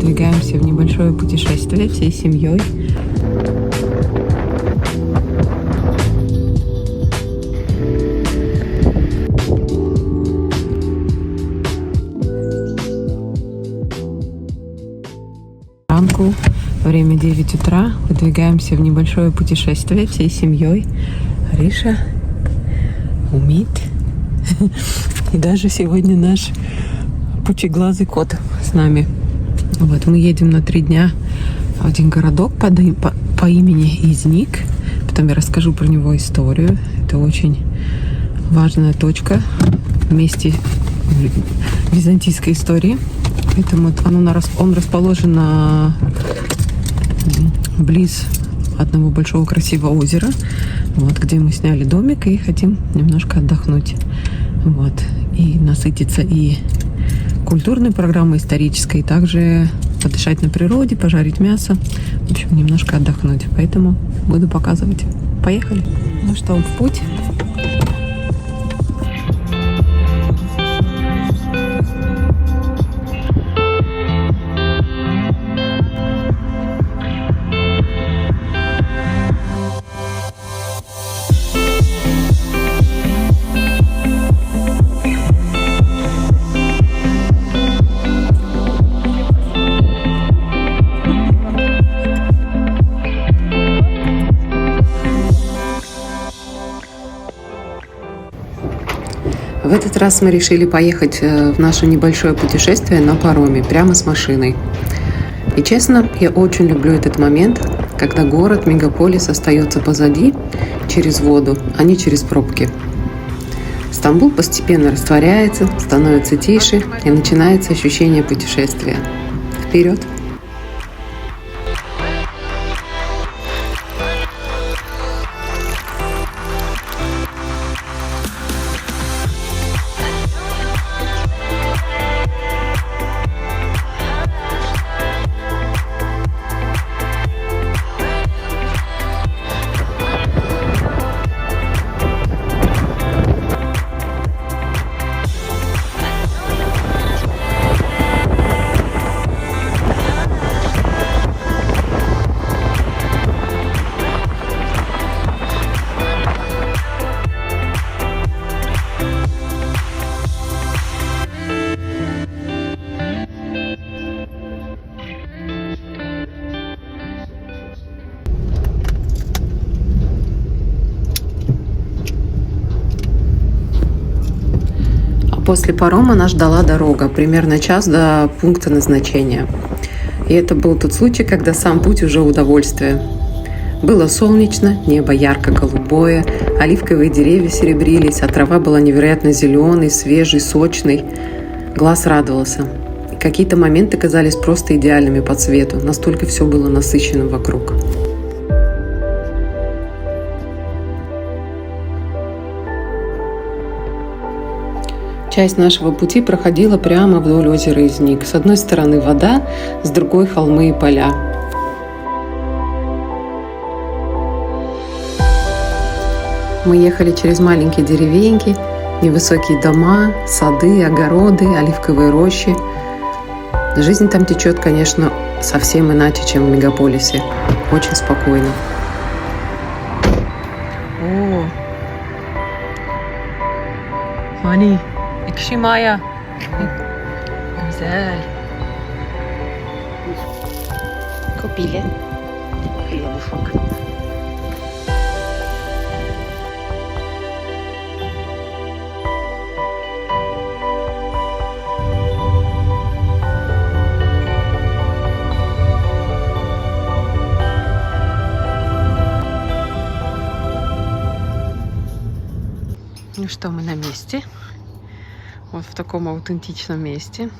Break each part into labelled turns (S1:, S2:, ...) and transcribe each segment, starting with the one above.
S1: выдвигаемся в небольшое путешествие всей семьей. Время 9 утра. Выдвигаемся в небольшое путешествие всей семьей. Ариша, Умит и даже сегодня наш пучеглазый кот с нами. Вот, мы едем на 3 дня в один городок по имени Изник. Потом я расскажу про него историю. Это очень важная точка в месте византийской истории. Поэтому он расположен близ одного большого красивого озера, вот, где мы сняли домик и хотим немножко отдохнуть. Вот. И насытиться и культурной программой исторической, и также подышать на природе, пожарить мясо. В общем, немножко отдохнуть. Поэтому буду показывать. Поехали! Ну что, в путь. В этот раз мы решили поехать в наше небольшое путешествие на пароме, прямо с машиной. И честно, я очень люблю этот момент, когда город, мегаполис остается позади через воду, а не через пробки. Стамбул постепенно растворяется, становится тише, и начинается ощущение путешествия. Вперед! После парома нас ждала дорога, примерно час до пункта назначения. И это был тот случай, когда сам путь уже удовольствие. Было солнечно, небо ярко-голубое, оливковые деревья серебрились, а трава была невероятно зеленой, свежей, сочной. Глаз радовался. И какие-то моменты казались просто идеальными по цвету, настолько все было насыщенным вокруг. Часть нашего пути проходила прямо вдоль озера Изник. С одной стороны вода, с другой холмы и поля. Мы ехали через маленькие деревеньки, невысокие дома, сады, огороды, оливковые рощи. Жизнь там течет, конечно, совсем иначе, чем в мегаполисе. Очень спокойно. О, Ани. Ekşi Maya. Güzel. Купили. Хлебушек. Ну что, мы на месте. Вот в таком аутентичном месте.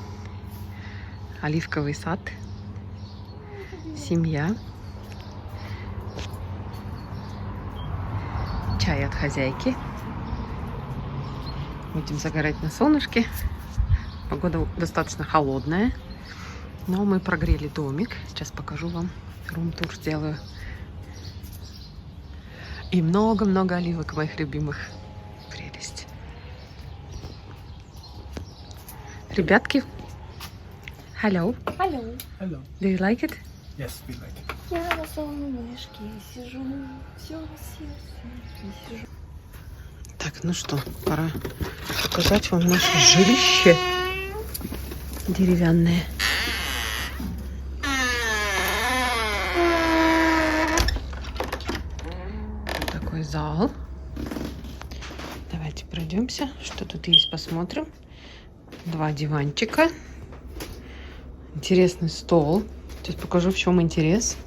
S1: Оливковый сад. Семья. Чай от хозяйки. Будем загорать на солнышке. Погода достаточно холодная. Но мы прогрели домик. Сейчас покажу вам. Рум-тур сделаю. И много-много оливок моих любимых. Прелесть. Ребятки, Hello.
S2: Алло.
S3: Hello.
S1: Do you like it?
S3: Yes, we like it.
S2: Я на солнышке сижу, все сердце сижу.
S1: Так, ну что, пора показать вам наше жилище деревянное. Такой зал. Давайте пройдемся. Что тут есть, посмотрим. 2 диванчика. Интересный стол. Сейчас покажу, в чем интерес.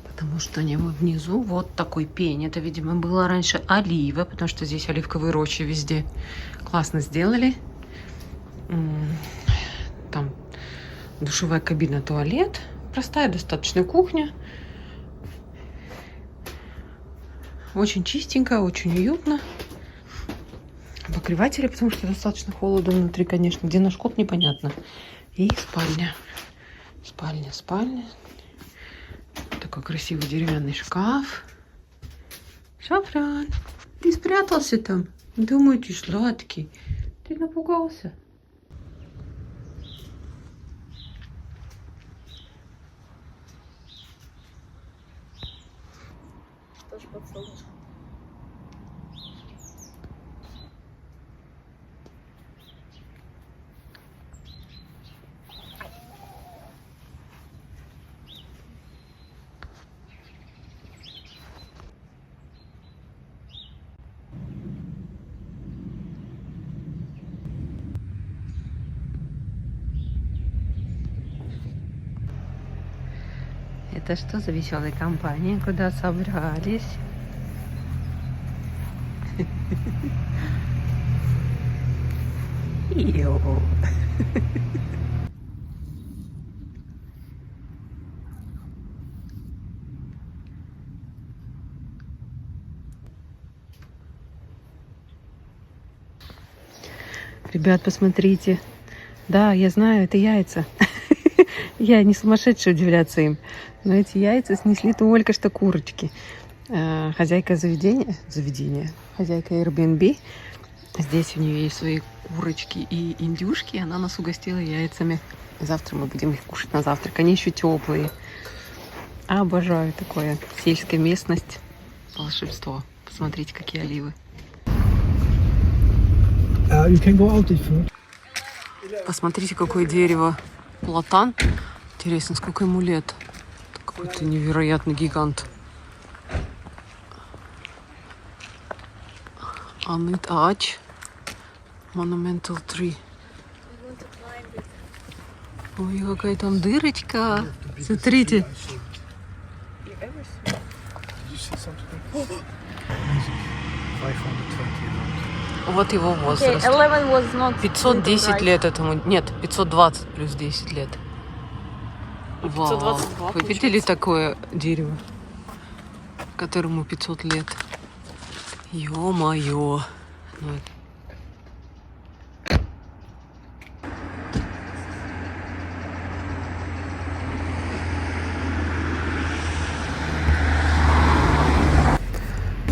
S1: Потому что они вот внизу вот такой пень. Это, видимо, было раньше олива, потому что здесь оливковые рощи везде. Классно сделали. Там душевая кабина, туалет. Простая достаточно кухня. Очень чистенько, очень уютно. Покрыватели, потому что достаточно холодно внутри, конечно. Где наш кот, непонятно. И спальня. Спальня. Такой красивый деревянный шкаф. Шафран, ты спрятался там? Думаю, ты сладкий. Ты напугался?
S2: Тоже под солнышком.
S1: Это что за веселая компания? Куда собрались? Йо. Ребят, посмотрите. Да, я знаю, это яйца. Я не сумасшедшая удивляться им. Но эти яйца снесли только что курочки. Хозяйка заведения, хозяйка Airbnb. Здесь у нее есть свои курочки и индюшки. Она нас угостила яйцами. Завтра мы будем их кушать на завтрак. Они еще теплые. Обожаю такое. Сельская местность. Волшебство. Посмотрите, какие оливы.
S3: You can go out if you...
S1: Посмотрите, какое дерево. Платан. Интересно, сколько ему лет. Какой-то невероятный гигант. Анит Ач. Monumental Tree. Ой, какая там дырочка. Смотрите.
S3: Did you see something? 520
S1: Вот его возраст.
S2: 11 was not
S1: 510
S2: right.
S1: лет этому. Нет, 520 плюс 10 лет. Вау.
S2: 522
S1: Вы видели такое дерево, которому 500 лет? Ё-моё. Ну,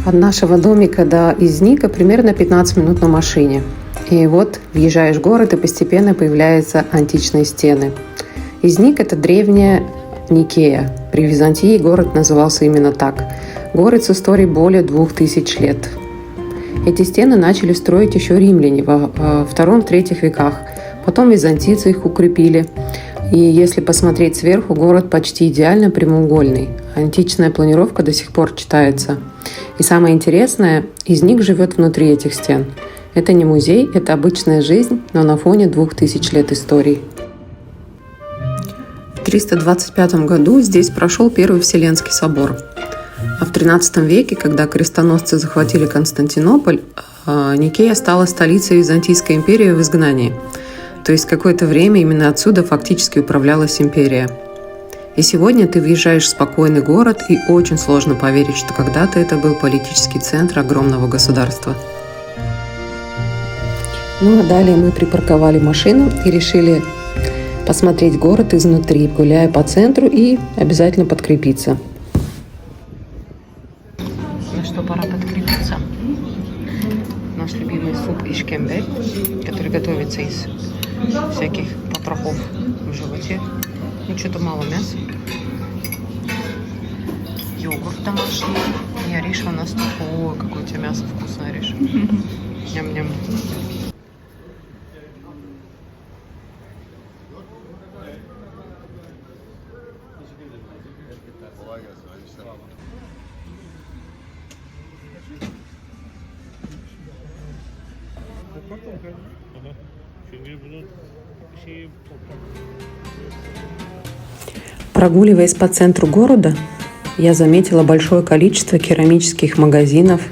S1: От нашего домика до Изника примерно 15 минут на машине. И вот въезжаешь в город, и постепенно появляются античные стены. Изник – это древняя Никея. При Византии город назывался именно так. Город с историей более 2000 лет. Эти стены начали строить еще римляне во II-III веках. Потом византийцы их укрепили. И если посмотреть сверху, город почти идеально прямоугольный. Античная планировка до сих пор читается. И самое интересное, Изник живет внутри этих стен. Это не музей, это обычная жизнь, но на фоне 2000 лет историй. В 325 году здесь прошел Первый Вселенский собор. А в XIII веке, когда крестоносцы захватили Константинополь, Никея стала столицей Византийской империи в изгнании. То есть какое-то время именно отсюда фактически управлялась империя. И сегодня ты въезжаешь в спокойный город, и очень сложно поверить, что когда-то это был политический центр огромного государства. Ну а далее мы припарковали машину и решили посмотреть город изнутри, гуляя по центру и обязательно подкрепиться. Ну что, пора подкрепиться. Наш любимый суп ишкембе, который готовится из всяких потрохов йогурте. Ну, что-то мало мяса. Йогурт домашний. И Ариша у нас тут. О, какое у тебя мясо вкусное, Ариша. Ням-ням. Прогуливаясь по центру города, я заметила большое количество керамических магазинов,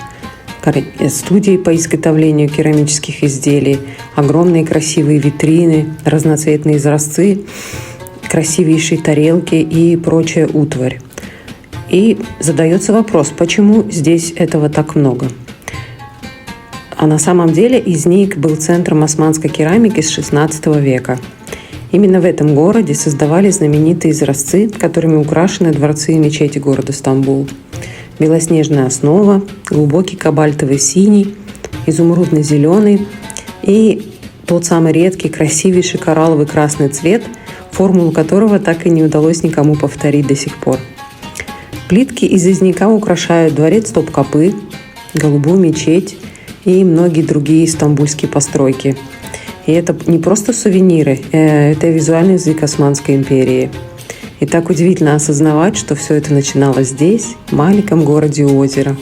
S1: студий по изготовлению керамических изделий, огромные красивые витрины, разноцветные изразцы, красивейшие тарелки и прочая утварь. И задается вопрос, почему здесь этого так много? А на самом деле Изник был центром османской керамики с XVI века. Именно в этом городе создавались знаменитые изразцы, которыми украшены дворцы и мечети города Стамбул. Белоснежная основа, глубокий кобальтовый синий, изумрудный зеленый и тот самый редкий, красивейший коралловый красный цвет, формулу которого так и не удалось никому повторить до сих пор. Плитки из Изника украшают дворец Топкапы, голубую мечеть и многие другие стамбульские постройки. И это не просто сувениры, это визуальный язык Османской империи. И так удивительно осознавать, что все это начиналось здесь, в маленьком городе у озера.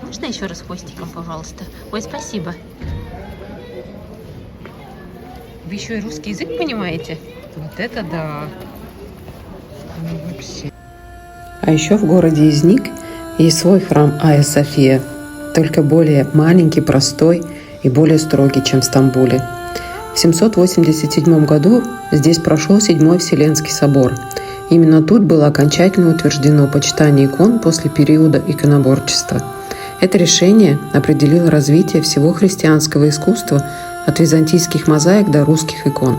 S2: Можно еще раз хвостиком, пожалуйста? Ой, спасибо.
S1: Вы еще и русский язык понимаете? Вот это да! Ну, вообще. А еще в городе Изник есть свой храм Айя София, только более маленький, простой и более строгий, чем в Стамбуле. В 787 году здесь прошел Седьмой Вселенский собор. Именно тут было окончательно утверждено почитание икон после периода иконоборчества. Это решение определило развитие всего христианского искусства от византийских мозаик до русских икон.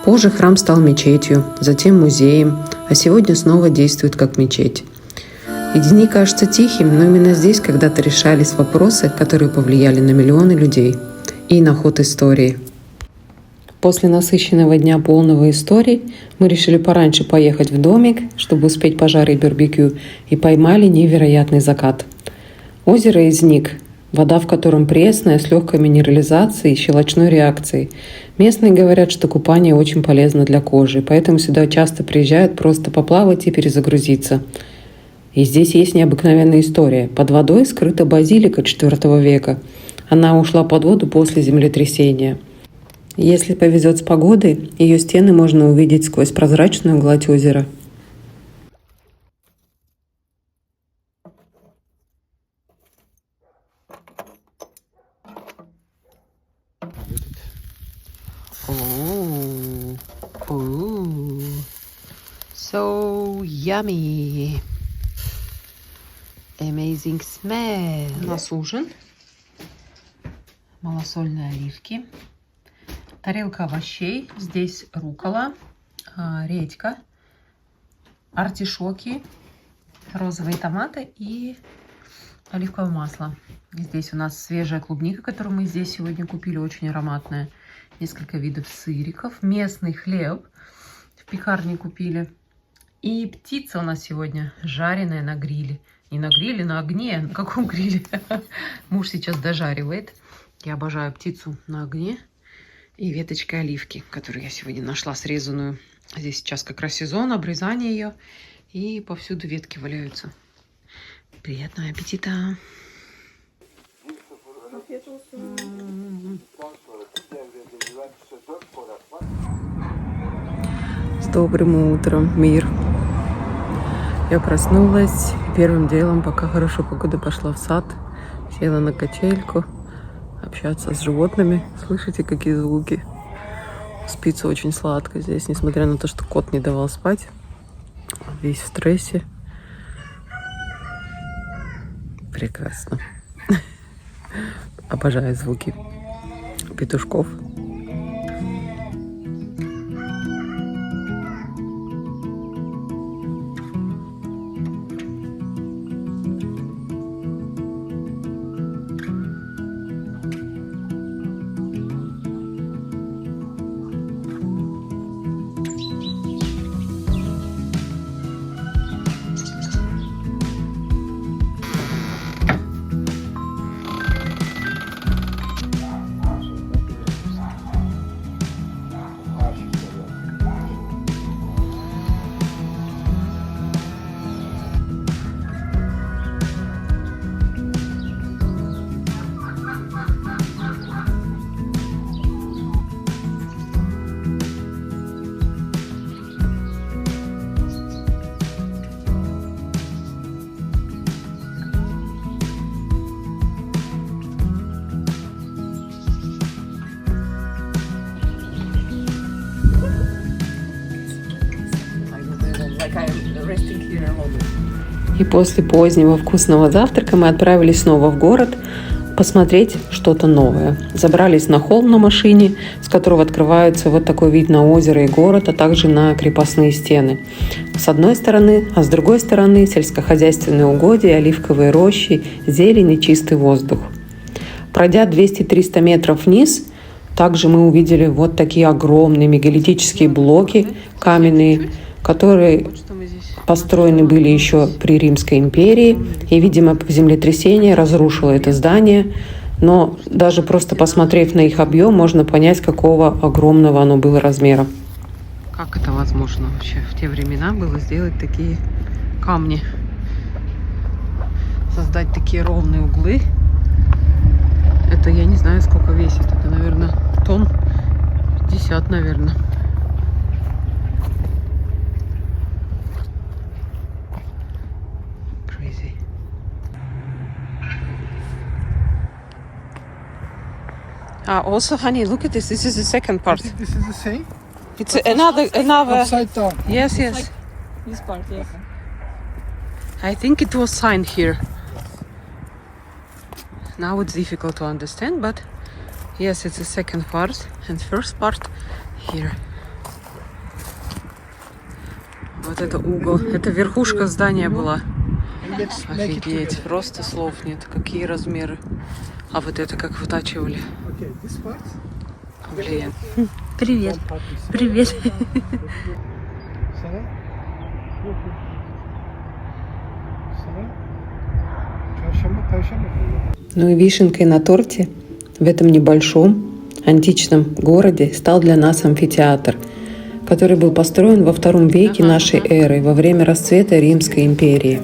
S1: Позже храм стал мечетью, затем музеем, а сегодня снова действует как мечеть. Изник кажется тихим, но именно здесь когда-то решались вопросы, которые повлияли на миллионы людей и на ход истории. После насыщенного дня, полного историй, мы решили пораньше поехать в домик, чтобы успеть пожарить барбекю, и поймали невероятный закат. Озеро Изник, вода в котором пресная, с легкой минерализацией и щелочной реакцией. Местные говорят, что купание очень полезно для кожи, поэтому сюда часто приезжают просто поплавать и перезагрузиться. И здесь есть необыкновенная история. Под водой скрыта базилика IV века. Она ушла под воду после землетрясения. Если повезет с погодой, ее стены можно увидеть сквозь прозрачную гладь озера. So yummy. Amazing smell. У нас ужин. Малосольные оливки. Тарелка овощей. Здесь руккола, редька, артишоки, розовые томаты и оливковое масло. Здесь у нас свежая клубника, которую мы здесь сегодня купили, очень ароматная. Несколько видов сыриков, местный хлеб в пекарне купили. И птица у нас сегодня жареная на гриле. Не на гриле, на огне. На каком гриле? Муж сейчас дожаривает. Я обожаю птицу на огне. И веточкой оливки, которую я сегодня нашла срезанную. Здесь сейчас как раз сезон обрезания ее. И повсюду ветки валяются. Приятного аппетита! С добрым утром, мир! Я проснулась. Первым делом, пока хорошо погода, пошла в сад. Села на качельку. Общаться с животными. Слышите, какие звуки? Спится очень сладко здесь, несмотря на то, что кот не давал спать. Весь в стрессе. Прекрасно. Обожаю звуки петушков. И после позднего вкусного завтрака мы отправились снова в город посмотреть что-то новое. Забрались на холм на машине, с которого открывается вот такой вид на озеро и город, а также на крепостные стены. С одной стороны, а с другой стороны сельскохозяйственные угодья, оливковые рощи, зелень и чистый воздух. Пройдя 200-300 метров вниз, также мы увидели вот такие огромные мегалитические блоки каменные, которые построены были еще при Римской империи, и, видимо, землетрясение разрушило это здание, но даже просто посмотрев на их объем, можно понять, какого огромного оно было размера. Как это возможно вообще в те времена было сделать такие камни, создать такие ровные углы? Это я не знаю, сколько весит, это, наверное, тонн 50, наверное. Also, honey, look at this. This is the second part.
S3: This is the same?
S1: It's another.
S3: Upside down.
S1: Yes, yes.
S2: This part, yes.
S1: I think it was signed here. Now it's difficult to understand, but yes, it's the second part and first part here. Вот это угол. Это верхушка здания была. Офигеть, просто слов нет. Какие размеры. А вот это как вытачивали. Блин.
S2: Привет. Привет.
S1: Ну и вишенкой на торте в этом небольшом античном городе стал для нас амфитеатр, который был построен во II веке нашей эры, во время расцвета Римской империи.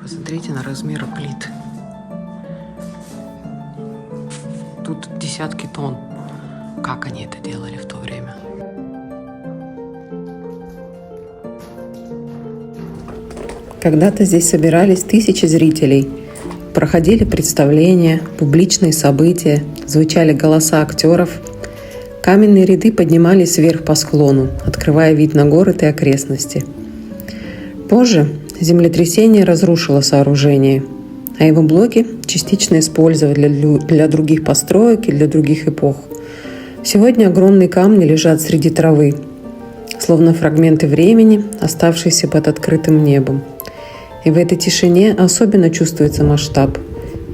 S1: Посмотрите на размеры плит. Тут десятки тонн. Как они это делали в то время? Когда-то здесь собирались тысячи зрителей. Проходили представления, публичные события, звучали голоса актеров. Каменные ряды поднимались вверх по склону, открывая вид на город и окрестности. Позже землетрясение разрушило сооружение, а его блоки частично использовали для других построек и для других эпох. Сегодня огромные камни лежат среди травы, словно фрагменты времени, оставшиеся под открытым небом. И в этой тишине особенно чувствуется масштаб.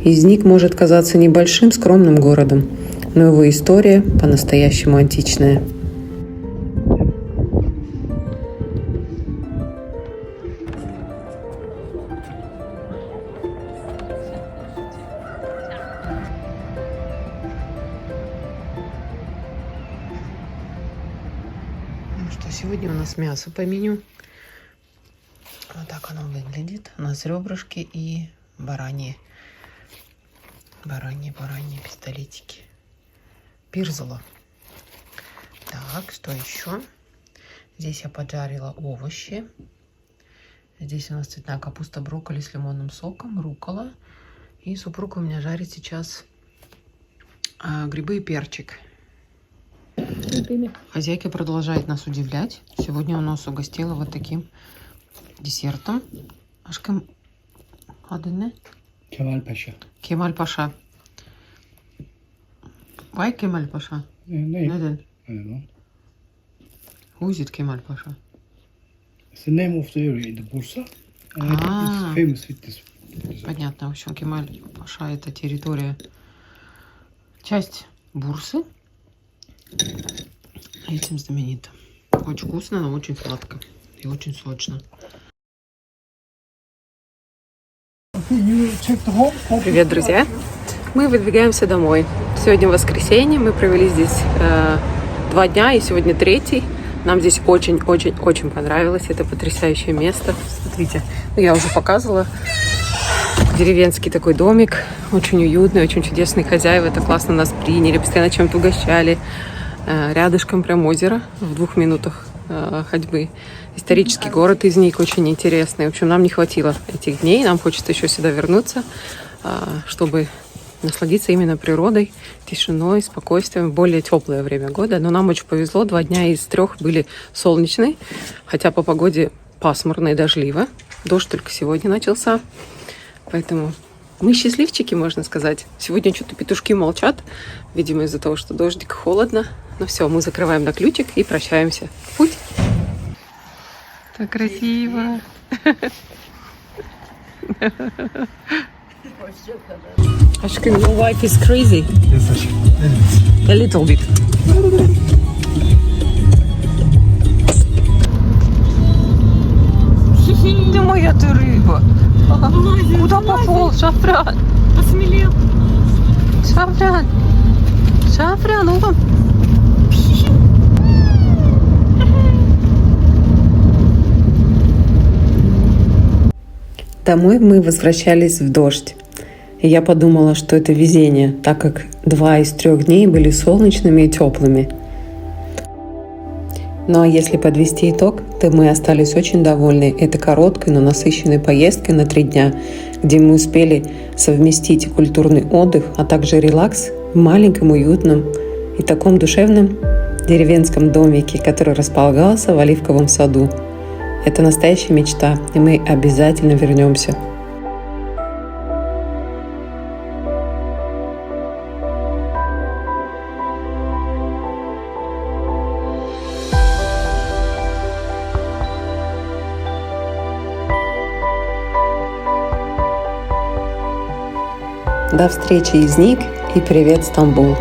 S1: Изник может казаться небольшим, скромным городом, но его история по-настоящему античная. Сегодня у нас мясо по меню. Вот так оно выглядит. У нас ребрышки и бараньи пистолетики. Пирзола. Так, что еще? Здесь я поджарила овощи. Здесь у нас цветная капуста, брокколи с лимонным соком, руккола. И супруг у меня жарит сейчас грибы и перчик. Хозяйка продолжает нас удивлять. Сегодня у нас угостила вот таким десертом. Ашкам адыны?
S3: Kemal Paşa.
S1: Kemal Paşa. Why Kemal Paşa?
S3: Ne?
S1: Neden?
S3: I don't know.
S1: Who is it Kemal Paşa?
S3: It's the name of the area in the Bursa. And I think
S1: Ah.
S3: it's famous with this.
S1: Понятно. В общем, Кемаль Паша — это территория, часть Бурсы. Этим знаменита. Очень вкусно, но очень сладко. И очень сочно.
S3: You check the home.
S1: Привет, друзья! Мы выдвигаемся домой. Сегодня воскресенье. Мы провели здесь 2 дня, и сегодня 3-й. Нам здесь очень-очень-очень понравилось. Это потрясающее место. Смотрите, я уже показывала. Деревенский такой домик. Очень уютный, очень чудесные хозяева. Это классно нас приняли, постоянно чем-то угощали. Рядышком прям озеро в 2 минутах ходьбы. Исторический город из них очень интересный. В общем, нам не хватило этих дней. Нам хочется еще сюда вернуться, чтобы насладиться именно природой, тишиной, спокойствием в более теплое время года. Но нам очень повезло. 2 дня из 3 были солнечные, хотя по погоде пасмурно и дождливо. Дождь только сегодня начался. Поэтому мы счастливчики, можно сказать. Сегодня что-то петушки молчат. Видимо, из-за того, что дождик, холодно. Но все, мы закрываем на ключик и прощаемся. В путь! Так красиво! Ashkan, your wife is crazy.
S3: Yes,
S1: A little bit. Ты моя ты рыба. Куда пополз, Шафран?
S2: Осмелел.
S1: Шафран. Шафран, вон. Домой мы возвращались в дождь. И я подумала, что это везение, так как 2 из 3 дней были солнечными и теплыми. Ну а если подвести итог, то мы остались очень довольны этой короткой, но насыщенной поездкой на 3 дня, где мы успели совместить культурный отдых, а также релакс в маленьком, уютном и таком душевном деревенском домике, который располагался в оливковом саду. Это настоящая мечта, и мы обязательно вернемся. До встречи, Изник, и привет, Стамбул!